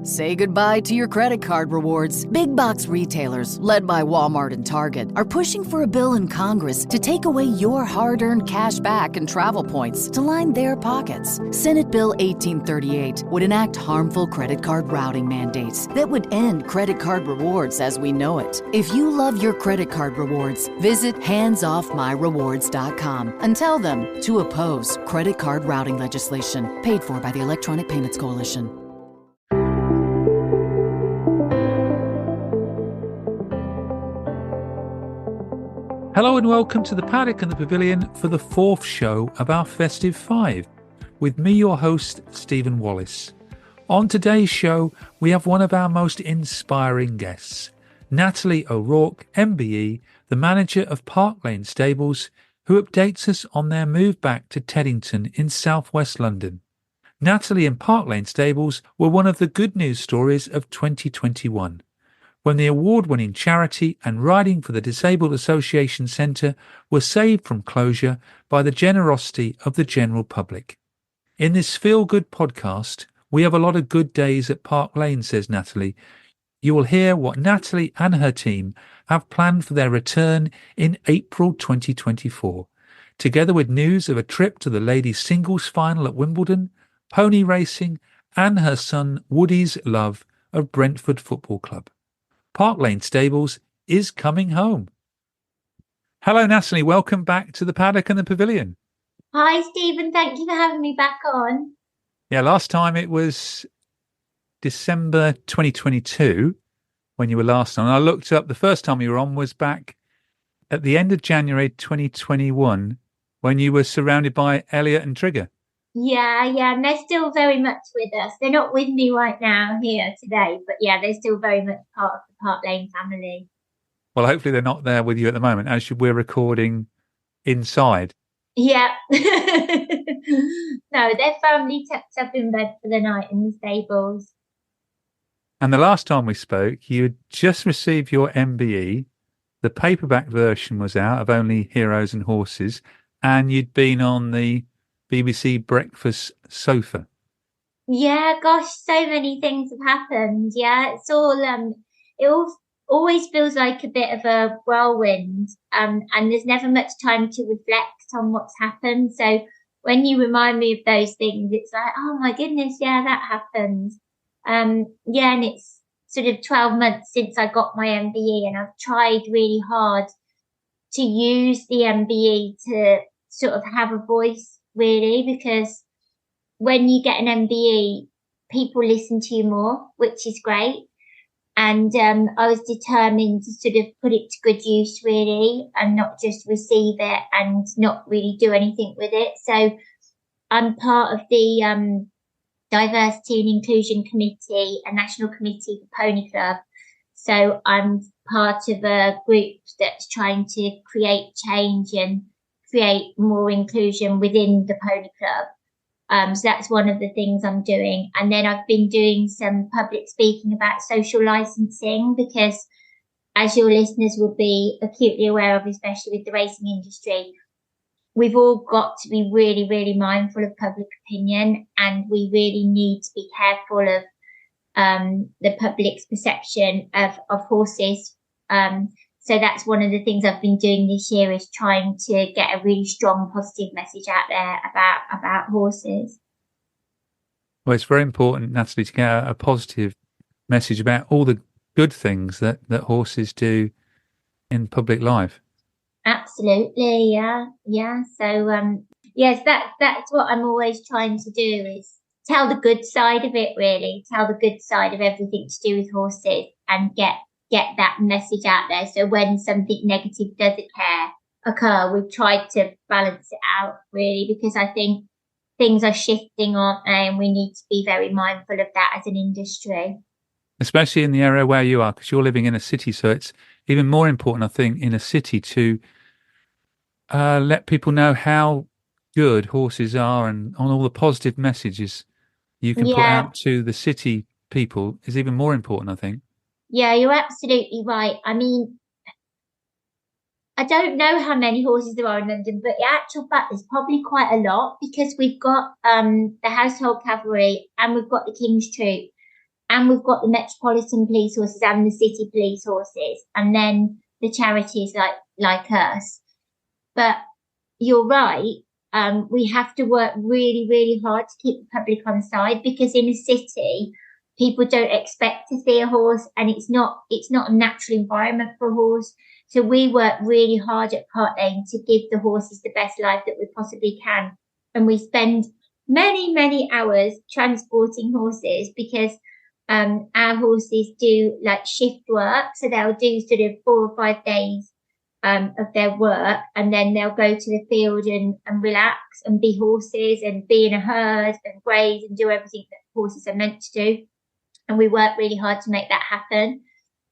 Say goodbye to your credit card rewards. Big box retailers, led by Walmart and Target, are pushing for a bill in Congress to take away your hard-earned cash back and travel points to line their pockets. Senate Bill 1838 would enact harmful credit card routing mandates that would end credit card rewards as we know it. If you love your credit card rewards, visit handsoffmyrewards.com and tell them to oppose credit card routing legislation paid for by the Electronic Payments Coalition. Hello and welcome to the Paddock and The Pavilion for the fourth show of our Festive 5, with me, your host, Stephen Wallace. On today's show, we have one of our most inspiring guests, Natalie O'Rourke MBE, the manager of Park Lane Stables, who updates us on their move back to Teddington in southwest London. Natalie and Park Lane Stables were one of the good news stories of 2021. When the award-winning charity and Riding for the Disabled Association Centre were saved from closure by the generosity of the general public. In this feel-good podcast, we have a lot of good days at Park Lane, says Natalie. You will hear what Natalie and her team have planned for their return in April 2024, together with news of a trip to the ladies' singles final at Wimbledon, pony racing, and her son Woody's love of Brentford Football Club. Park Lane Stables is coming home. Hello, Natalie. Welcome back to the Paddock and the Pavilion. Hi, Stephen. Thank you for having me back on. Yeah, last time it was December 2022 when you were last on. I looked up, the first time you were on was back at the end of January 2021 when you were surrounded by Elliot and Trigger. Yeah, and they're still very much with us. They're not with me right now here today, but yeah, they're still very much part of the Park Lane family. Well, hopefully they're not there with you at the moment, as we're recording inside. Yeah. No, their family tucked up in bed for the night in the stables. And the last time we spoke, you had just received your MBE. The paperback version was out of Only Heroes and Horses, and you'd been on the BBC Breakfast sofa. Yeah, gosh, so many things have happened. Yeah, it's all it always feels like a bit of a whirlwind, and there's never much time to reflect on what's happened. So when you remind me of those things, it's like, oh my goodness, yeah, that happened. And it's sort of 12 months since I got my MBE, and I've tried really hard to use the MBE to sort of have a voice, really, because when you get an MBE, people listen to you more, which is great. And I was determined to sort of put it to good use, really, and not just receive it and not really do anything with it. So I'm part of the Diversity and Inclusion Committee, a national committee for Pony Club. So I'm part of a group that's trying to create change and create more inclusion within the Pony Club. So that's one of the things I'm doing. And then I've been doing some public speaking about social licensing, because as your listeners will be acutely aware of, especially with the racing industry, we've all got to be really, really mindful of public opinion, and we really need to be careful of the public's perception of horses. So that's one of the things I've been doing this year, is trying to get a really strong positive message out there about horses. Well, it's very important, Natalie, to get a positive message about all the good things that horses do in public life. Absolutely, yeah. So yes, that's what I'm always trying to do, is tell the good side of it, really, tell the good side of everything to do with horses, and get that message out there. So when something negative does occur, we've tried to balance it out, really, because I think things are shifting, aren't they? And we need to be very mindful of that as an industry. Especially in the area where you are, because you're living in a city. So it's even more important, I think, in a city to let people know how good horses are, and on all the positive messages you can put out to the city people is even more important, I think. Yeah, you're absolutely right. I mean, I don't know how many horses there are in London, but in actual fact, there's probably quite a lot, because we've got the Household Cavalry and we've got the King's Troop. and we've got the Metropolitan Police horses and the City Police horses, and then the charities like us. But you're right. We have to work really, really hard to keep the public on side, because in a city, people don't expect to see a horse, and it's not a natural environment for a horse. So we work really hard at Park Lane to give the horses the best life that we possibly can. And we spend many, many hours transporting horses, because our horses do like shift work. So they'll do sort of 4 or 5 days of their work, and then they'll go to the field and relax and be horses and be in a herd and graze and do everything that horses are meant to do. And we work really hard to make that happen.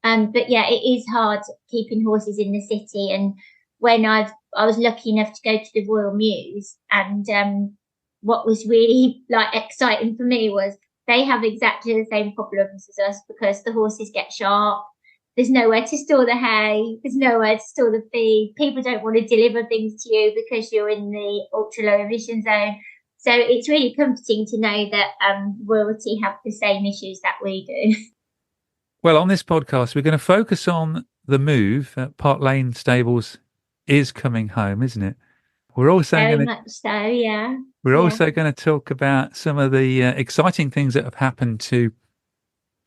But yeah, it is hard keeping horses in the city. And when I was lucky enough to go to the Royal Mews, and what was really like exciting for me was they have exactly the same problems as us, because the horses get sharp. There's nowhere to store the hay. There's nowhere to store the feed. People don't want to deliver things to you because you're in the ultra low emission zone. So it's really comforting to know that royalty have the same issues that we do. Well, on this podcast, we're going to focus on the move. Park Lane Stables is coming home, isn't it? We're also Very much so, yeah. We're also going to talk about some of the exciting things that have happened to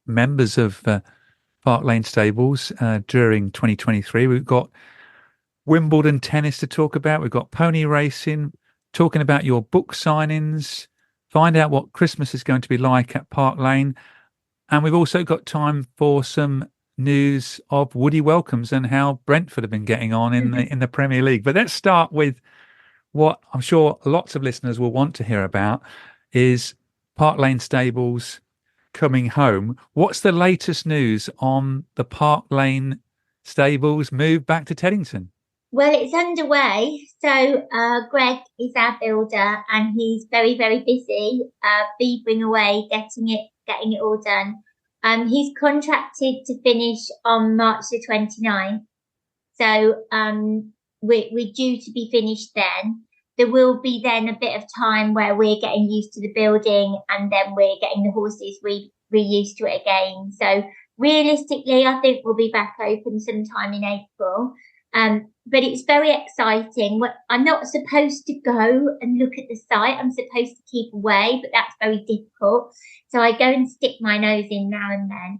members of Park Lane Stables during 2023. We've got Wimbledon tennis to talk about. We've got pony racing, talking about your book signings, find out what Christmas is going to be like at Park Lane. And we've also got time for some news of Woody Welcomes and how Brentford have been getting on in the Premier League. But let's start with what I'm sure lots of listeners will want to hear about, is Park Lane Stables coming home. What's the latest news on the Park Lane Stables move back to Teddington? Well, it's underway. So Greg is our builder, and he's very, very busy beavering away, getting it all done. He's contracted to finish on March the 29th. So we're due to be finished then. There will be then a bit of time where we're getting used to the building, and then we're getting the horses re-used to it again. So realistically, I think we'll be back open sometime in April. But it's very exciting. I'm not supposed to go and look at the site. I'm supposed to keep away, but that's very difficult. So I go and stick my nose in now and then.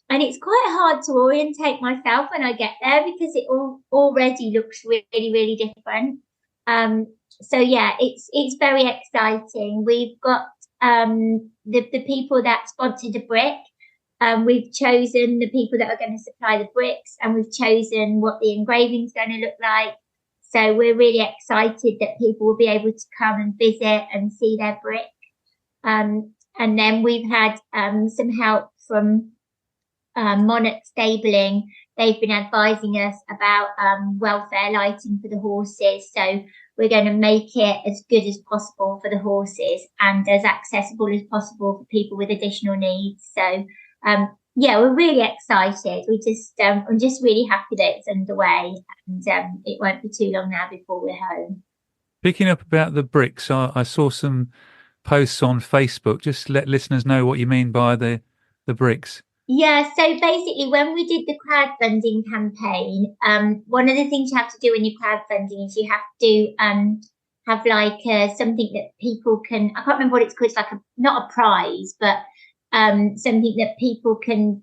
And it's quite hard to orientate myself when I get there, because it already looks really, really different. So yeah, it's very exciting. We've got the people that sponsored a brick. We've chosen the people that are going to supply the bricks, and we've chosen what the engraving is going to look like. So we're really excited that people will be able to come and visit and see their brick. And then we've had some help from Monarch Stabling. They've been advising us about welfare lighting for the horses. So we're going to make it as good as possible for the horses and as accessible as possible for people with additional needs. So yeah, we're really excited. I'm just really happy that it's underway, and it won't be too long now before we're home. Picking up about the bricks, I saw some posts on Facebook. Just let listeners know what you mean by the bricks. Yeah, so basically when we did the crowdfunding campaign, one of the things you have to do when you're crowdfunding is you have to have like something that people can, I can't remember what it's called, it's like not a prize, but something that people can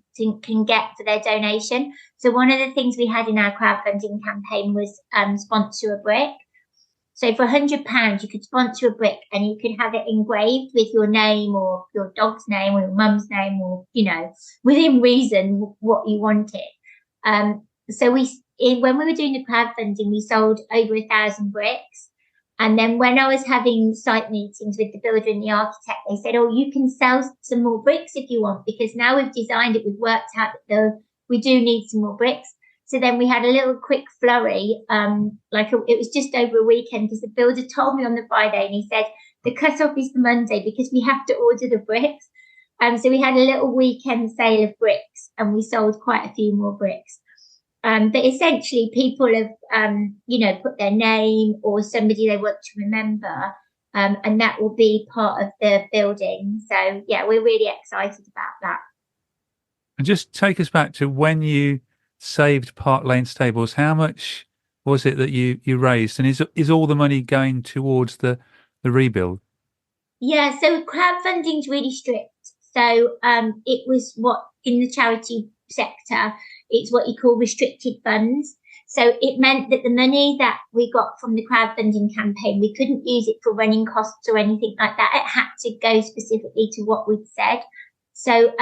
get for their donation. So one of the things we had in our crowdfunding campaign was sponsor a brick. So for £100, you could sponsor a brick, and you could have it engraved with your name or your dog's name or your mum's name, or, within reason what you wanted. So when we were doing the crowdfunding, we sold over 1,000 bricks. And then when I was having site meetings with the builder and the architect, they said, oh, you can sell some more bricks if you want, because now we've designed it, we've worked out that we do need some more bricks. So then we had a little quick flurry, it was just over a weekend, because the builder told me on the Friday, and he said, the cut-off is the Monday because we have to order the bricks. So we had a little weekend sale of bricks, and we sold quite a few more bricks. But essentially people have, put their name or somebody they want to remember. and that will be part of the building. So yeah, we're really excited about that. And just take us back to when saved Park Lane Stables. How much was it that you raised, and is all the money going towards the rebuild? Yeah, so crowdfunding's really strict. So it was what in the charity sector, it's what you call restricted funds. So it meant that the money that we got from the crowdfunding campaign, we couldn't use it for running costs or anything like that. It had to go specifically to what we'd said. So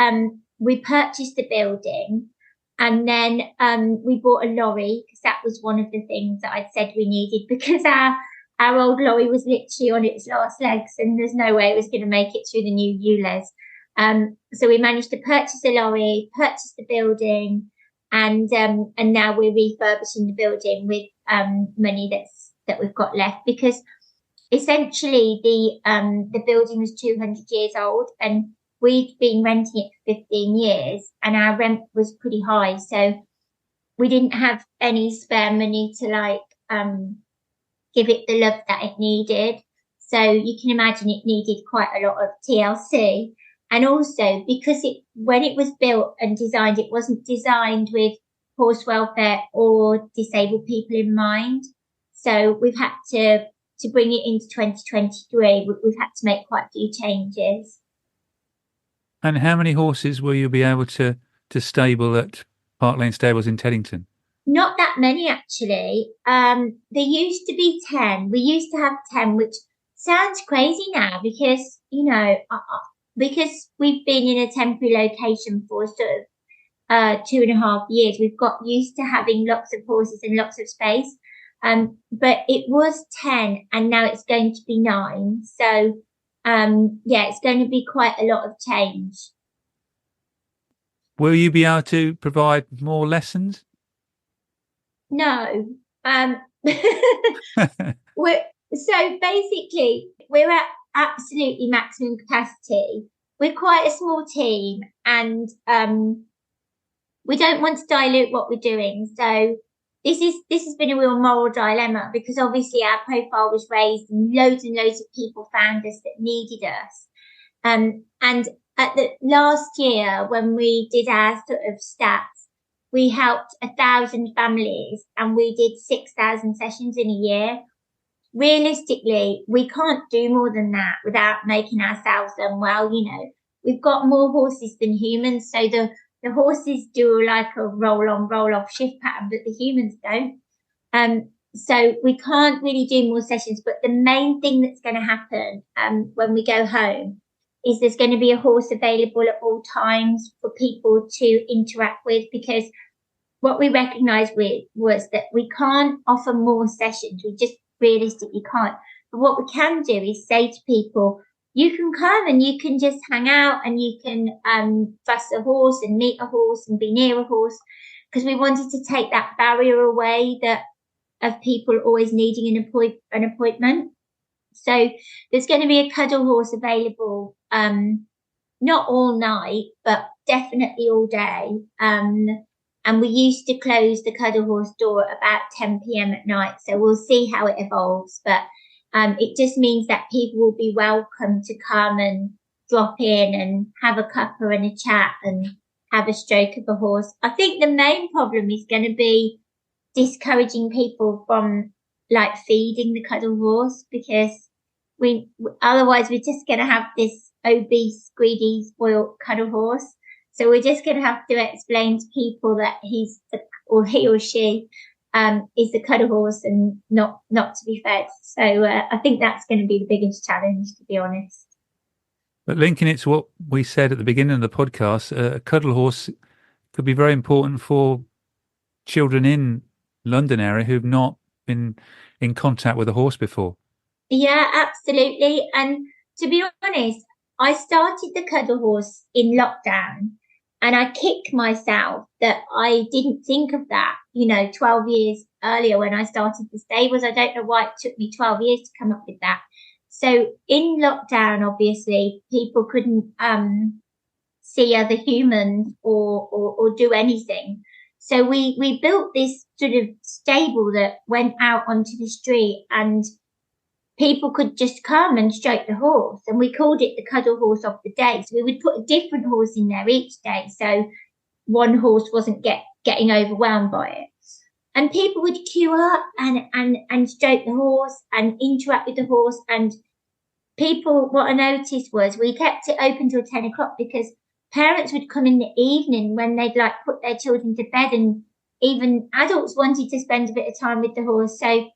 we purchased the building, and then we bought a lorry because that was one of the things that I'd said we needed, because our old lorry was literally on its last legs and there's no way it was going to make it through the new ULEZ. So we managed to purchase a lorry, purchase the building, and now we're refurbishing the building with money that we've got left, because essentially the building was 200 years old and we'd been renting it for 15 years and our rent was pretty high. So we didn't have any spare money to give it the love that it needed. So you can imagine it needed quite a lot of TLC. And also because when it was built and designed, it wasn't designed with horse welfare or disabled people in mind. So we've had to bring it into 2023. We've had to make quite a few changes. And how many horses will you be able to stable at Park Lane Stables in Teddington? Not that many, actually. There used to be 10. We used to have 10, which sounds crazy now because, because we've been in a temporary location for sort of 2.5 years. We've got used to having lots of horses and lots of space. But it was 10 and now it's going to be 9. So, it's going to be quite a lot of change. Will you be able to provide more lessons? No. So basically, we're at absolutely maximum capacity. We're quite a small team and we don't want to dilute what we're doing. So this has been a real moral dilemma, because obviously our profile was raised and loads of people found us that needed us. And at the last year, when we did our sort of stats, we helped 1,000 families and we did 6,000 sessions in a year. Realistically, we can't do more than that without making ourselves unwell. We've got more horses than humans. So the horses do like a roll on, roll off shift pattern, but the humans don't. So we can't really do more sessions. But the main thing that's going to happen when we go home is there's going to be a horse available at all times for people to interact with, because what we recognised was that we can't offer more sessions. We just realistically can't. But what we can do is say to people, you can come and you can just hang out and you can fuss a horse and meet a horse and be near a horse, because we wanted to take that barrier away of people always needing an appointment. So there's going to be a cuddle horse available, not all night, but definitely all day. And we used to close the cuddle horse door at about 10 p.m. at night. So we'll see how it evolves. But it just means that people will be welcome to come and drop in and have a cuppa and a chat and have a stroke of a horse. I think the main problem is going to be discouraging people from feeding the cuddle horse, because otherwise we're just going to have this obese, greedy, spoiled cuddle horse. So we're just going to have to explain to people that he or she is the cuddle horse and not to be fed. So I think that's going to be the biggest challenge, to be honest. But linking it to what we said at the beginning of the podcast, a cuddle horse could be very important for children in London area who've not been in contact with a horse before. Yeah, absolutely. And to be honest, I started the cuddle horse in lockdown and I kick myself that I didn't think of that, 12 years earlier when I started the stables. I don't know why it took me 12 years to come up with that. So in lockdown, obviously, people couldn't see other humans or do anything. So we built this sort of stable that went out onto the street, and people could just come and stroke the horse, and we called it the cuddle horse of the day. So we would put a different horse in there each day, so one horse wasn't getting overwhelmed by it. And people would queue up and stroke the horse and interact with the horse. And people, what I noticed was we kept it open till 10 o'clock because parents would come in the evening when they'd like put their children to bed, and even adults wanted to spend a bit of time with the horse. So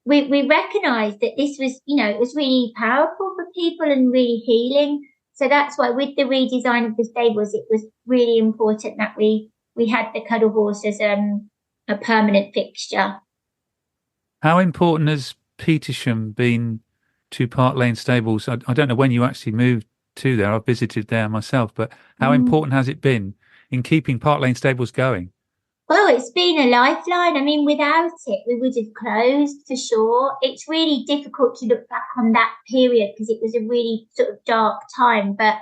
we recognised that this was, it was really powerful for people and really healing. So that's why with the redesign of the stables, it was really important that we had the cuddle horse as a permanent fixture. How important has Petersham been to Park Lane Stables? I don't know when you actually moved to there. I've visited there myself, but how important has it been in keeping Park Lane Stables going? Well, it's been a lifeline. I mean, without it, we would have closed for sure. It's really difficult to look back on that period because it was a really sort of dark time. But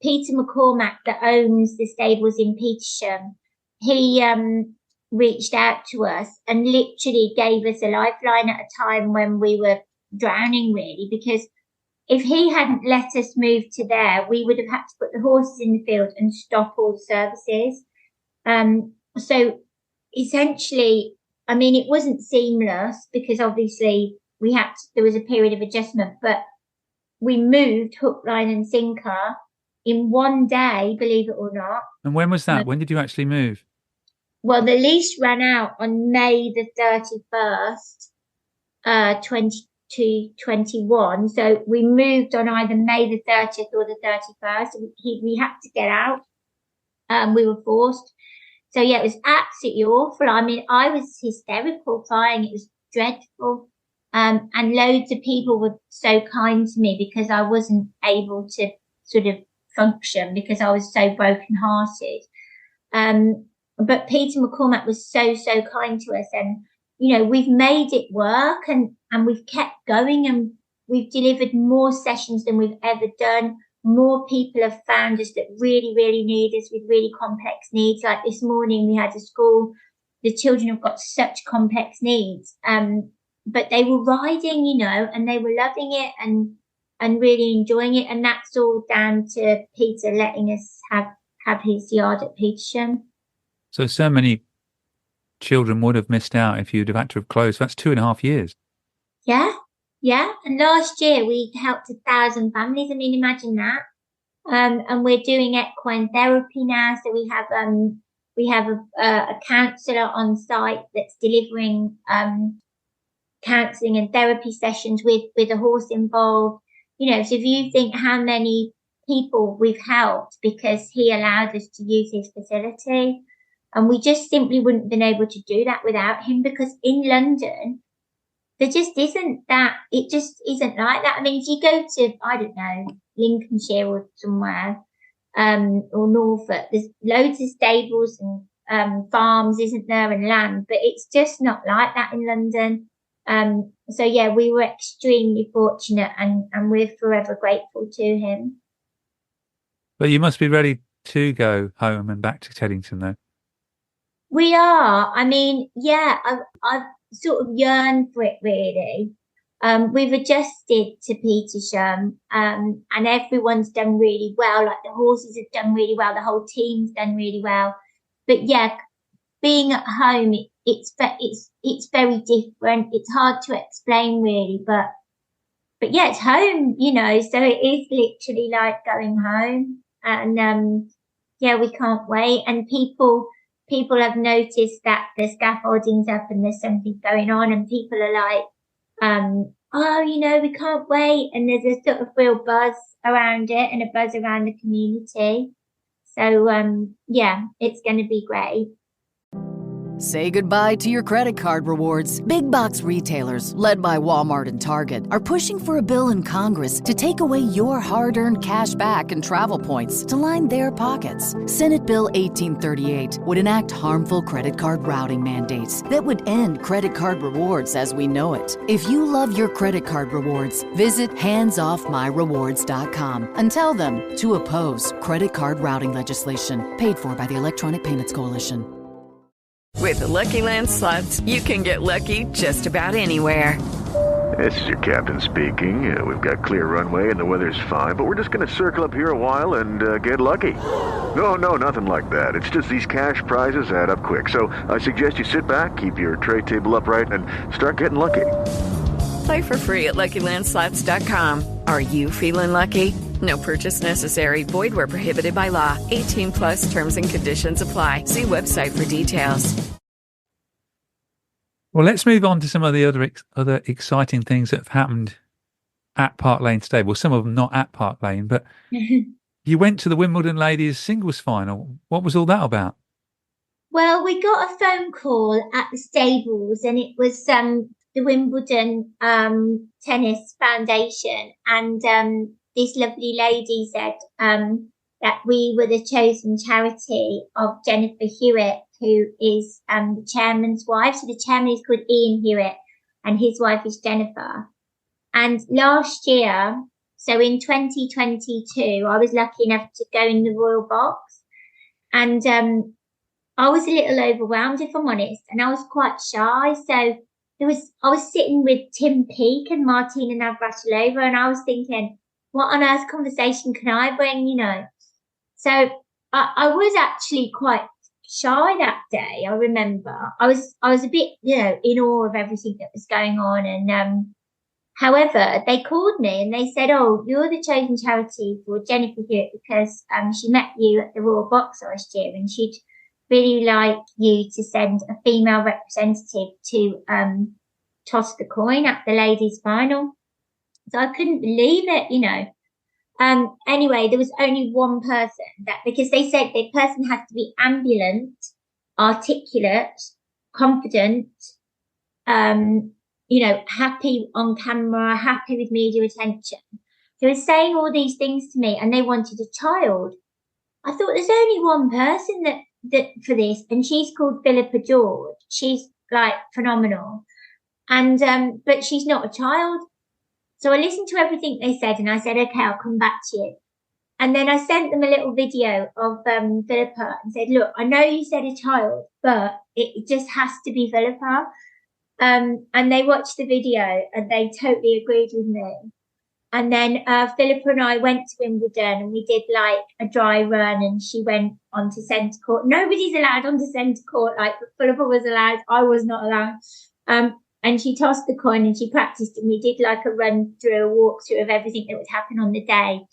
Peter McCormack, that owns the stables in Petersham, he reached out to us and literally gave us a lifeline at a time when we were drowning, really, because if he hadn't let us move to there, we would have had to put the horses in the field and stop all the services. So essentially, I mean, it wasn't seamless because obviously there was a period of adjustment, but we moved hook, line and sinker in one day, believe it or not. And when was that? When did you actually move? Well, the lease ran out on May the 31st, 2021. So we moved on either May the 30th or the 31st. We had to get out. We were forced. So, yeah, it was absolutely awful. I mean, I was hysterical crying. It was dreadful. And loads of people were so kind to me because I wasn't able to sort of function because I was so brokenhearted. But Peter McCormack was so, so kind to us. And, we've made it work and we've kept going and we've delivered more sessions than we've ever done. More people have found us that really, really need us with really complex needs. Like this morning, we had a school, the children have got such complex needs, but they were riding, and they were loving it and really enjoying it. And that's all down to Peter letting us have his yard at Petersham. So many children would have missed out if you'd have had to have closed. That's 2.5 years. Yeah. And last year we helped 1,000 families. I mean, imagine that. And we're doing equine therapy now. So we have a counsellor on site that's delivering counselling and therapy sessions with a horse involved. So if you think how many people we've helped because he allowed us to use his facility, and we just simply wouldn't have been able to do that without him because in London, there just isn't that. It just isn't like that. I mean, if you go to, I don't know, Lincolnshire or somewhere, or Norfolk, there's loads of stables and farms, isn't there, and land, but it's just not like that in London. So yeah, we were extremely fortunate and we're forever grateful to him. But you must be ready to go home and back to Teddington, though. We are. I mean, yeah, I've sort of yearned for it, really. We've adjusted to Petersham, and everyone's done really well. Like the horses have done really well. The whole team's done really well. But yeah, being at home, it's very different. It's hard to explain, really, but yeah, it's home, so it is literally like going home. And yeah, we can't wait. And people have noticed that the scaffolding's up and there's something going on, and people are like, we can't wait. And there's a sort of real buzz around it and a buzz around the community. So, yeah, it's going to be great. Say goodbye to your credit card rewards. Big box retailers, led by Walmart and Target, are pushing for a bill in Congress to take away your hard-earned cash back and travel points to line their pockets. Senate Bill 1838 would enact harmful credit card routing mandates that would end credit card rewards as we know it. If you love your credit card rewards, visit handsoffmyrewards.com and tell them to oppose credit card routing legislation paid for by the Electronic Payments Coalition. With the Lucky Land Slots, you can get lucky just about anywhere. This is your captain speaking. We've got clear runway and the weather's fine, but we're just going to circle up here a while and get lucky. No, nothing like that. It's just these cash prizes add up quick. So I suggest you sit back, keep your tray table upright, and start getting lucky. Play for free at LuckyLandSlots.com. Are you feeling lucky? No purchase necessary. Void where prohibited by law. 18 plus terms and conditions apply. See website for details. Well, let's move on to some of the other exciting things that have happened at Park Lane Stable. Some of them not at Park Lane, but you went to the Wimbledon ladies singles final. What was all that about? Well, we got a phone call at the stables, and it was the Wimbledon Tennis Foundation, and this lovely lady said that we were the chosen charity of Jennifer Hewitt, who is the chairman's wife. So the chairman is called Ian Hewitt, and his wife is Jennifer. And last year, so in 2022, I was lucky enough to go in the Royal Box, and I was a little overwhelmed, if I'm honest, and I was quite shy. So I was sitting with Tim Peake and Martina Navratilova, and I was thinking, what on earth conversation can I bring, So I was actually quite shy that day. I remember I was a bit, in awe of everything that was going on. And however, they called me and they said, "Oh, you're the chosen charity for Jennifer Hewitt because she met you at the Royal Box last year, and she'd really like you to send a female representative to toss the coin at the ladies' final." So I couldn't believe it, Anyway, there was only one person because they said the person has to be ambulant, articulate, confident, happy on camera, happy with media attention. They were saying all these things to me, and they wanted a child. I thought there's only one person that for this, and she's called Philippa George. She's like phenomenal, and but she's not a child. So I listened to everything they said, and I said, "Okay, I'll come back to you." And then I sent them a little video of Philippa and said, "Look, I know you said a child, but it just has to be Philippa." And they watched the video and they totally agreed with me. And then Philippa and I went to Wimbledon, and we did like a dry run, and she went onto centre court. Nobody's allowed onto centre court, but Philippa was allowed. I was not allowed. And she tossed the coin and she practiced, and we did like a run through, a walkthrough of everything that would happen on the day.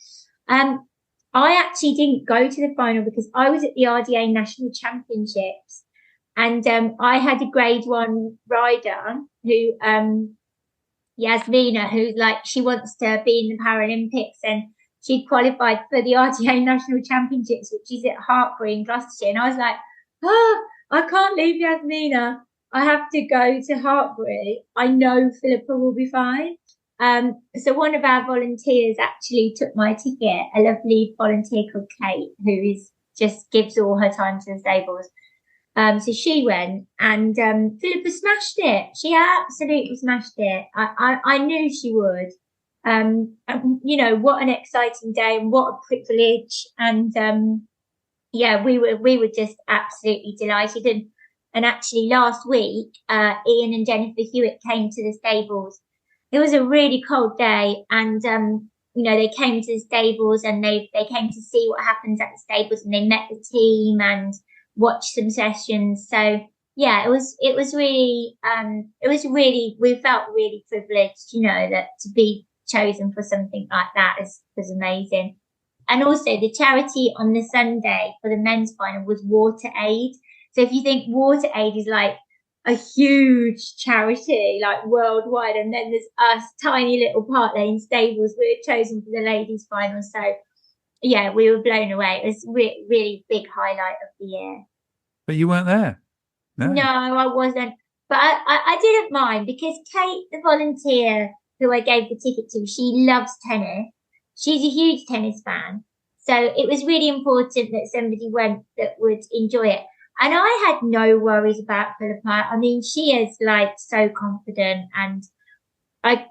I actually didn't go to the final because I was at the RDA National Championships, and I had a grade 1 rider who, Yasmina, who she wants to be in the Paralympics, and she qualified for the RDA National Championships, which is at Hartbury in Gloucestershire. And I was like, I can't leave Yasmina. I have to go to Hartbury. I know Philippa will be fine. So one of our volunteers actually took my ticket, a lovely volunteer called Kate, who just gives all her time to the stables. So she went, and Philippa smashed it. She absolutely smashed it. I knew she would. What an exciting day, and what a privilege. And we were just absolutely delighted. And actually last week, Ian and Jennifer Hewitt came to the stables. It was a really cold day, and they came to the stables, and they came to see what happens at the stables, and they met the team and watched some sessions. So yeah, it was really we felt really privileged, that to be chosen for something like that was amazing. And also the charity on the Sunday for the men's final was Water Aid. So if you think Water Aid is like a huge charity, like worldwide, and then there's us, tiny little Park Lane stables, we were chosen for the ladies' final. So yeah, we were blown away. It was really big highlight of the year. But you weren't there. No, I wasn't. But I didn't mind because Kate, the volunteer who I gave the ticket to, she loves tennis. She's a huge tennis fan. So it was really important that somebody went that would enjoy it. And I had no worries about Philippa. I mean, she is so confident, and I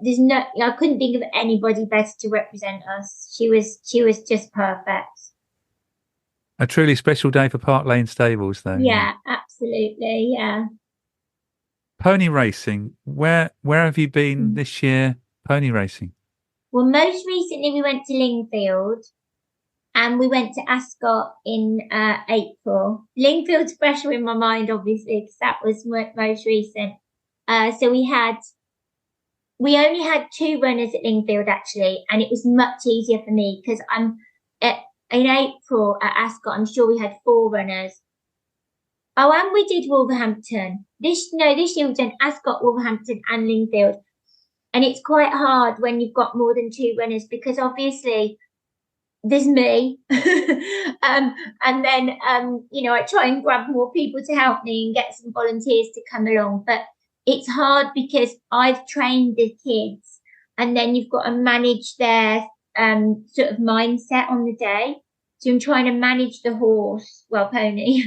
couldn't think of anybody better to represent us. She was just perfect. A truly special day for Park Lane Stables, though. Yeah, absolutely. Yeah. Pony racing. Where have you been this year? Pony racing. Well, most recently we went to Lingfield, and we went to Ascot in April. Lingfield's fresher in my mind, obviously, because that was most recent. So we only had 2 runners at Lingfield actually, and it was much easier for me because in April at Ascot, I'm sure we had 4 runners. Oh, and we did Wolverhampton. This year we've done Ascot, Wolverhampton, and Lingfield. And it's quite hard when you've got more than 2 runners because obviously there's me. And then, I try and grab more people to help me and get some volunteers to come along. But it's hard because I've trained the kids and then you've got to manage their sort of mindset on the day. So I'm trying to manage the pony,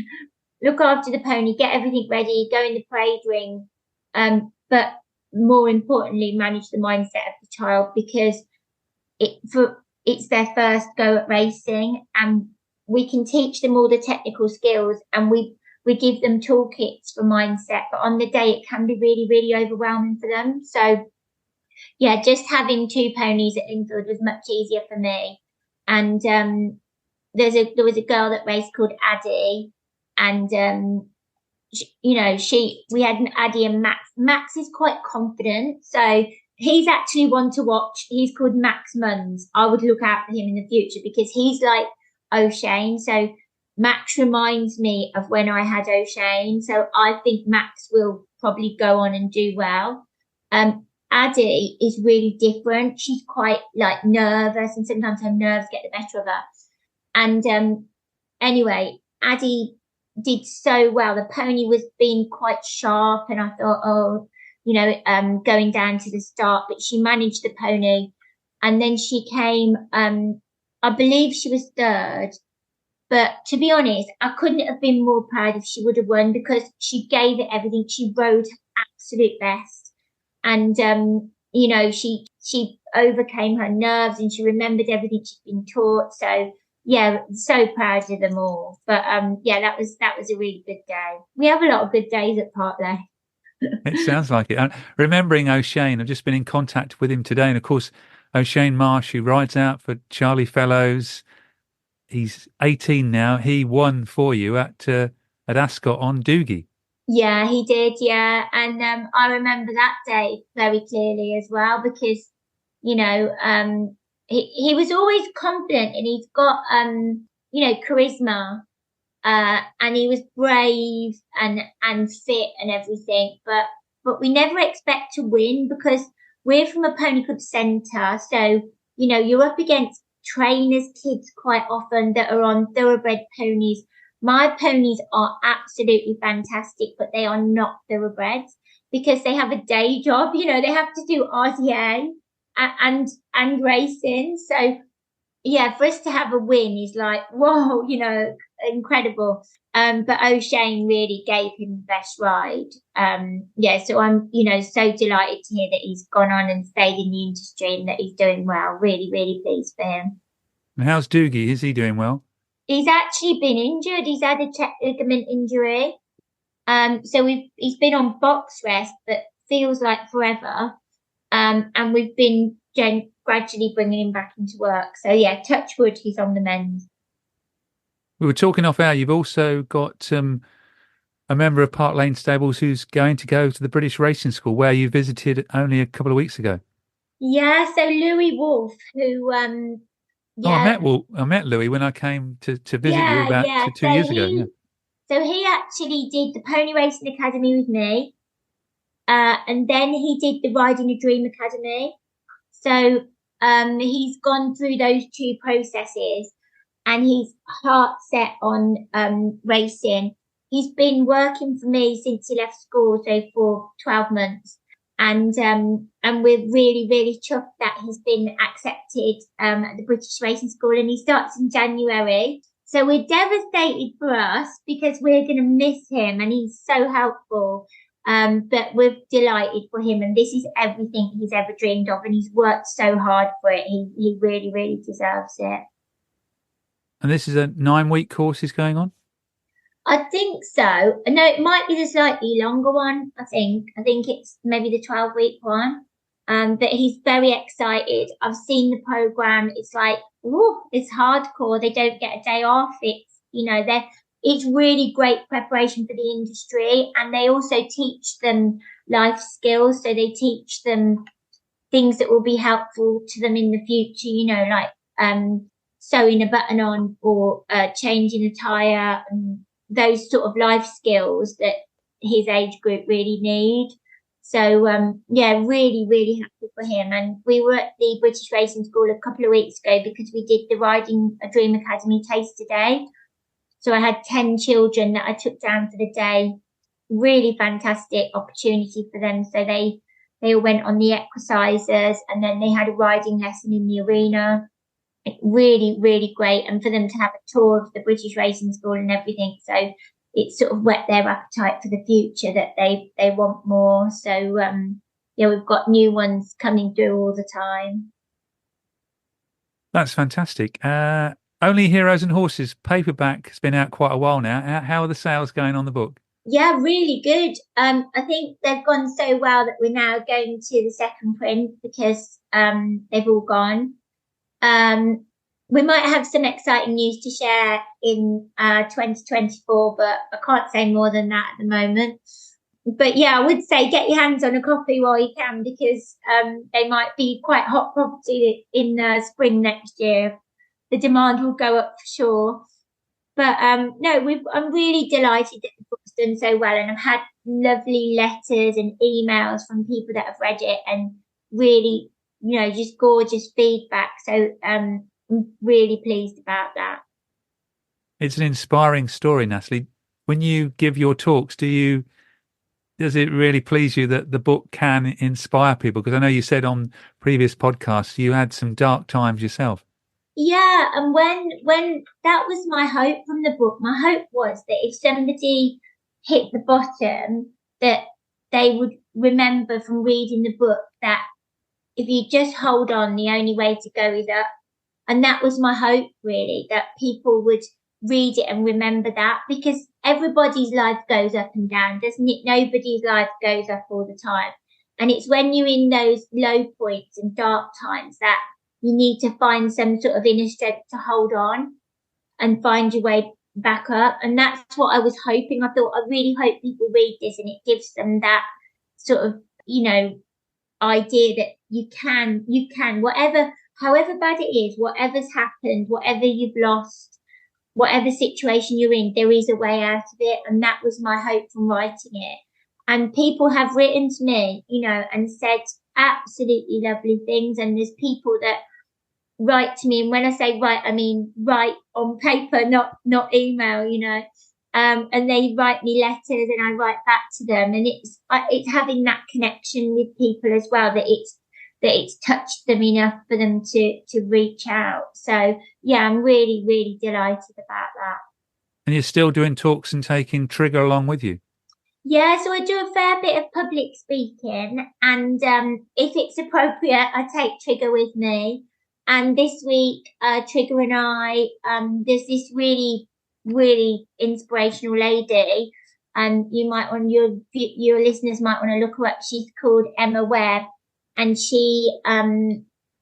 look after the pony, get everything ready, go in the parade ring. But more importantly, manage the mindset of the child because it's their first go at racing, and we can teach them all the technical skills and we give them toolkits for mindset, but on the day it can be really, really overwhelming for them. So yeah, just having 2 ponies at Lingfield was much easier for me. And there was a girl that raced called Addie, and we had an Addie and Max. Max is quite confident, so he's actually one to watch. He's called Max Munns. I would look out for him in the future because he's like O'Shane. So Max reminds me of when I had O'Shane. So I think Max will probably go on and do well. Addie is really different. She's quite like nervous, and sometimes her nerves get the better of her. And anyway, Addie did so well. The pony was being quite sharp, and I thought, going down to the start, but she managed the pony, and then she came. I believe she was 3rd, but to be honest, I couldn't have been more proud if she would have won because she gave it everything. She rode her absolute best, and she overcame her nerves and she remembered everything she'd been taught. So yeah, so proud of them all. But that was a really good day. We have a lot of good days at Park Lane. It sounds like it. And remembering O'Shane, I've just been in contact with him today, and of course O'Shane Marsh, who rides out for Charlie Fellows. He's 18 now. He won for you at Ascot on Doogie. Yeah, he did. Yeah, and I remember that day very clearly as well because he was always confident, and he's got charisma, and he was brave and fit and everything. But we never expect to win because we're from a pony club centre, so you're up against trainers' kids quite often that are on thoroughbred ponies. My ponies are absolutely fantastic, but they are not thoroughbreds because they have a day job. They have to do RTA and racing. So yeah, for us to have a win is like, whoa, incredible. But O'Shane really gave him the best ride. So I'm, so delighted to hear that he's gone on and stayed in the industry and that he's doing well. Really, really pleased for him. And how's Doogie? Is he doing well? He's actually been injured. He's had a check ligament injury. So he's been on box rest, but feels like forever. And we've been gradually bringing him back into work. So yeah, touch wood, he's on the mend. We were talking off air. You've also got a member of Park Lane Stables who's going to go to the British Racing School, where you visited only a couple of weeks ago. Yeah, so Louis Wolfe, who I met Louis when I came to visit you about 2 years ago. Yeah. So he actually did the Pony Racing Academy with me, and then he did the Riding a Dream Academy. So he's gone through those 2 processes, and he's heart set on racing. He's been working for me since he left school, so for 12 months. And we're really, really chuffed that he's been accepted at the British Racing School, and he starts in January. So we're devastated for us because we're going to miss him, and he's so helpful. But we're delighted for him, and this is everything he's ever dreamed of, and he's worked so hard for it. He really, really deserves it. And this is a 9-week course he's going on? I think so. No, it might be the slightly longer one. I think it's maybe the 12-week one. But he's very excited. I've seen the program. It's like, ooh, it's hardcore. They don't get a day off. It's really great preparation for the industry, and they also teach them life skills. So they teach them things that will be helpful to them in the future. Like sewing a button on or changing a tire, and those sort of life skills that his age group really need. So, really, really happy for him. And we were at the British Racing School a couple of weeks ago because we did the Riding a Dream Academy taster day. So I had 10 children that I took down for the day. Really fantastic opportunity for them. So they all went on the exercises, and then they had a riding lesson in the arena. Really, really great. And for them to have a tour of the British Racing School and everything. So it sort of whet their appetite for the future, that they want more. So, we've got new ones coming through all the time. That's fantastic. Only Heroes and Horses paperback has been out quite a while now. How are the sales going on the book? Yeah, really good. I think they've gone so well that we're now going to the second print because they've all gone. We might have some exciting news to share in 2024, but I can't say more than that at the moment. But yeah, I would say get your hands on a copy while you can, because they might be quite hot property in spring next year. The demand will go up for sure. But I'm really delighted that the book's done so well, and I've had lovely letters and emails from people that have read it, and really, just gorgeous feedback. So I'm really pleased about that. It's an inspiring story, Natalie. When you give your talks, does it really please you that the book can inspire people? Because I know you said on previous podcasts you had some dark times yourself. Yeah, and when that was my hope from the book. My hope was that if somebody hit the bottom, that they would remember from reading the book that if you just hold on, the only way to go is up. And that was my hope, really, that people would read it and remember that, because everybody's life goes up and down, doesn't it? Nobody's life goes up all the time. And it's when you're in those low points and dark times that you need to find some sort of inner strength to hold on and find your way back up. And that's what I was hoping. I thought, I really hope people read this and it gives them that sort of, idea that you can, however bad it is, whatever's happened, whatever you've lost, whatever situation you're in, there is a way out of it. And that was my hope from writing it. And people have written to me, and said absolutely lovely things. And there's people that write to me, and when I say write, I mean write on paper, not email, and they write me letters and I write back to them, and it's having that connection with people as well, that it's touched them enough for them to reach out. So yeah, I'm really, really delighted about that. And you're still doing talks and taking Trigger along with you? Yeah, so I do a fair bit of public speaking, and if it's appropriate, I take Trigger with me. And this week, Trigger and I, there's this really, really inspirational lady, and you might on your listeners might want to look her up. She's called Emma Webb, and she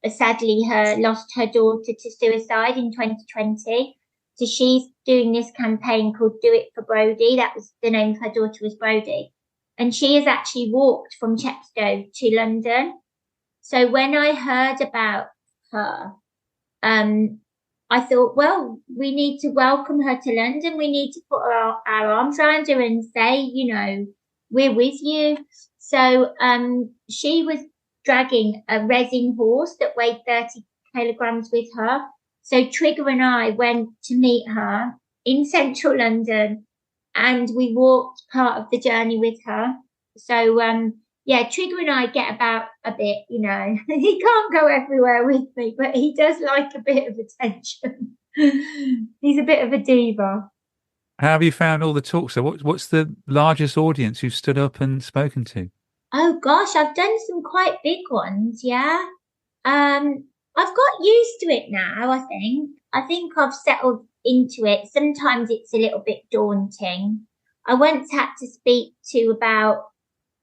sadly lost her daughter to suicide in 2020. So she's doing this campaign called Do It for Brodie. That was the name of her daughter, was Brodie, and she has actually walked from Chepstow to London. So when I heard about her, I thought, well, we need to welcome her to London. We need to put our arms around her and say, we're with you. So she was dragging a resin horse that weighed 30 kilograms with her. So Trigger and I went to meet her in central London, and we walked part of the journey with her. So Trigger and I get about a bit, He can't go everywhere with me, but he does like a bit of attention. He's a bit of a diva. How have you found all the talks? So what's the largest audience you've stood up and spoken to? Oh gosh, I've done some quite big ones, yeah. I've got used to it now, I think. I think I've settled into it, sometimes it's a little bit daunting. I once had to speak to there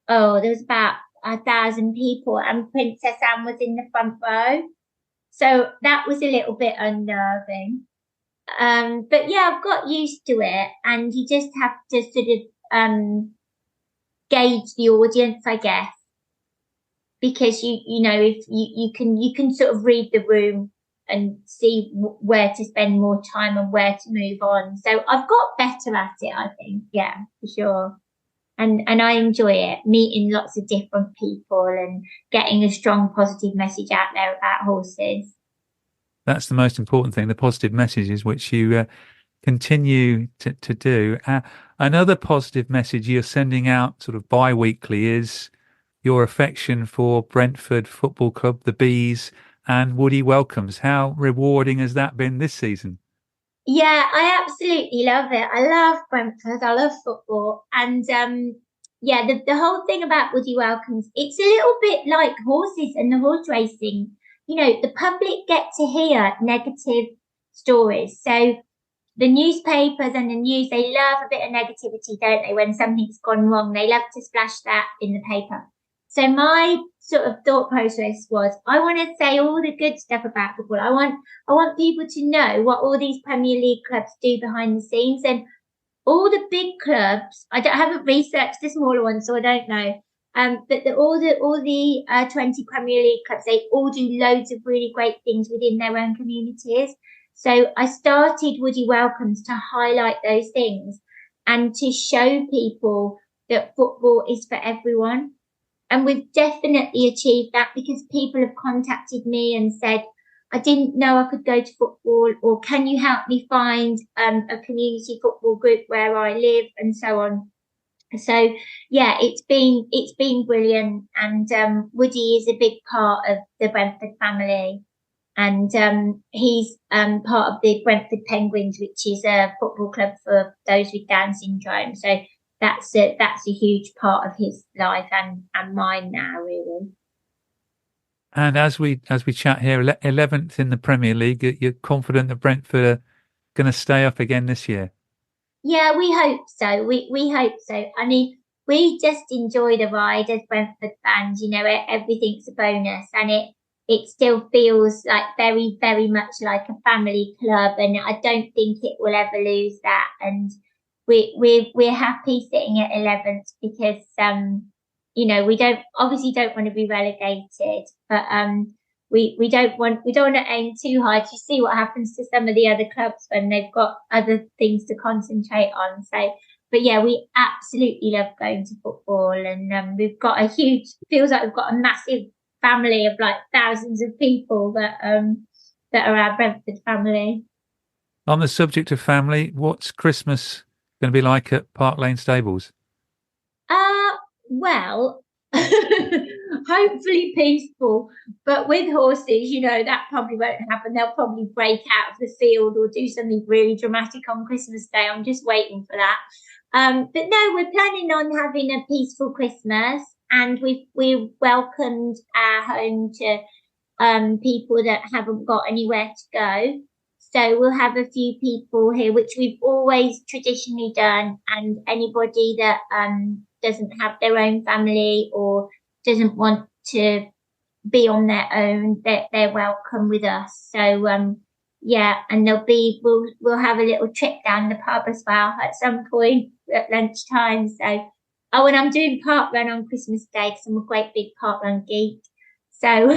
was about 1,000 people, and Princess Anne was in the front row. So that was a little bit unnerving. But yeah, I've got used to it, and you just have to sort of gauge the audience, I guess, because you know, if you can sort of read the room and see where to spend more time and where to move on. So I've got better at it, I think. Yeah, for sure. And I enjoy it, meeting lots of different people and getting a strong positive message out there about horses. That's the most important thing, the positive messages, which you continue to do. Another positive message you're sending out sort of bi-weekly is your affection for Brentford Football Club, the Bees, and Woody Welcomes. How rewarding has that been this season? Yeah, I absolutely love it. I love Brentford. I love football. And yeah, the whole thing about Woody Welcomes, it's a little bit like horses and the horse racing. You know, the public get to hear negative stories. So the newspapers and the news, they love a bit of negativity, don't they? When something's gone wrong, they love to splash that in the paper. So my sort of thought process was, I want to say all the good stuff about football. I want people to know what all these Premier League clubs do behind the scenes, and all the big clubs. I haven't researched the smaller ones, so I don't know. But all the 20 Premier League clubs, they all do loads of really great things within their own communities. So I started Woody Welcomes to highlight those things and to show people that football is for everyone. And we've definitely achieved that, because people have contacted me and said, I didn't know I could go to football, or can you help me find a community football group where I live, and so on. So yeah, it's been brilliant. And Woody is a big part of the Brentford family. And he's part of the Brentford Penguins, which is a football club for those with Down syndrome. So that's a huge part of his life and mine now, really. And as we chat here, 11th in the Premier League, you're confident that Brentford are going to stay up again this year? Yeah, we hope so. We hope so. I mean, we just enjoy the ride as Brentford fans. You know, everything's a bonus, and it still feels like very, very much like a family club, and I don't think it will ever lose that. And we're happy sitting at 11th, because you know, we don't want to be relegated, but we don't want to aim too high. You see what happens to some of the other clubs when they've got other things to concentrate on. So, but yeah, we absolutely love going to football, and we've got feels like we've got a massive family of like thousands of people that are our Brentford family. On the subject of family, what's Christmas going to be like at Park Lane Stables? Well, hopefully peaceful, but with horses, you know, that probably won't happen. They'll probably break out of the field or do something really dramatic on Christmas Day. I'm just waiting for that. But no, we're planning on having a peaceful Christmas, and we've welcomed our home to people that haven't got anywhere to go. So we'll have a few people here, which we've always traditionally done, and anybody that doesn't have their own family or doesn't want to be on their own, they're welcome with us. So yeah, and we'll have a little trip down the pub as well at some point at lunchtime. So and I'm doing park run on Christmas Day, because I'm a great big park run geek. So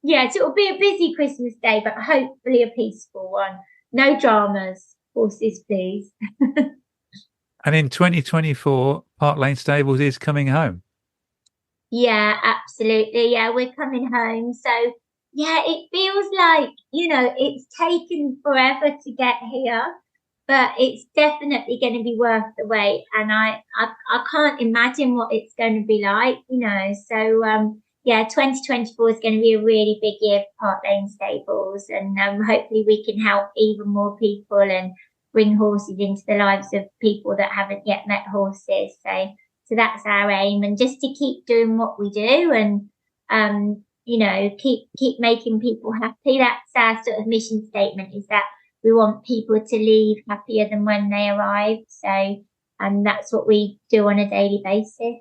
yeah, so it'll be a busy Christmas Day, but hopefully a peaceful one. No dramas. Horses, please. And in 2024, Park Lane Stables is coming home. Yeah, absolutely. Yeah, we're coming home. So yeah, it feels like, you know, it's taken forever to get here, but it's definitely going to be worth the wait. And I can't imagine what it's going to be like, you know. So yeah, 2024 is going to be a really big year for Park Lane Stables, and hopefully we can help even more people and bring horses into the lives of people that haven't yet met horses. So that's our aim, and just to keep doing what we do, and you know, keep making people happy. That's our sort of mission statement, is that we want people to leave happier than when they arrived. So, and that's what we do on a daily basis.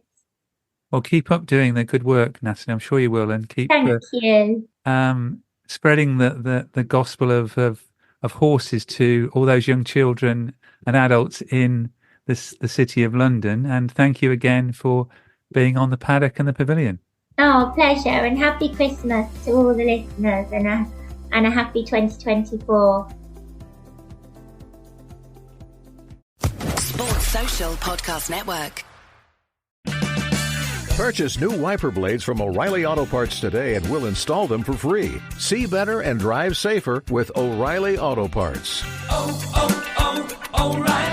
Well, keep up doing the good work, Natalie. I'm sure you will, and keep Thank you. Spreading the gospel of horses to all those young children and adults in the city of London. And thank you again for being on the Paddock and the Pavilion. Oh, pleasure, and happy Christmas to all the listeners, and a happy 2024. Sports Social Podcast Network. Purchase new wiper blades from O'Reilly Auto Parts today and we'll install them for free. See better and drive safer with O'Reilly Auto Parts. Oh, oh, oh, O'Reilly.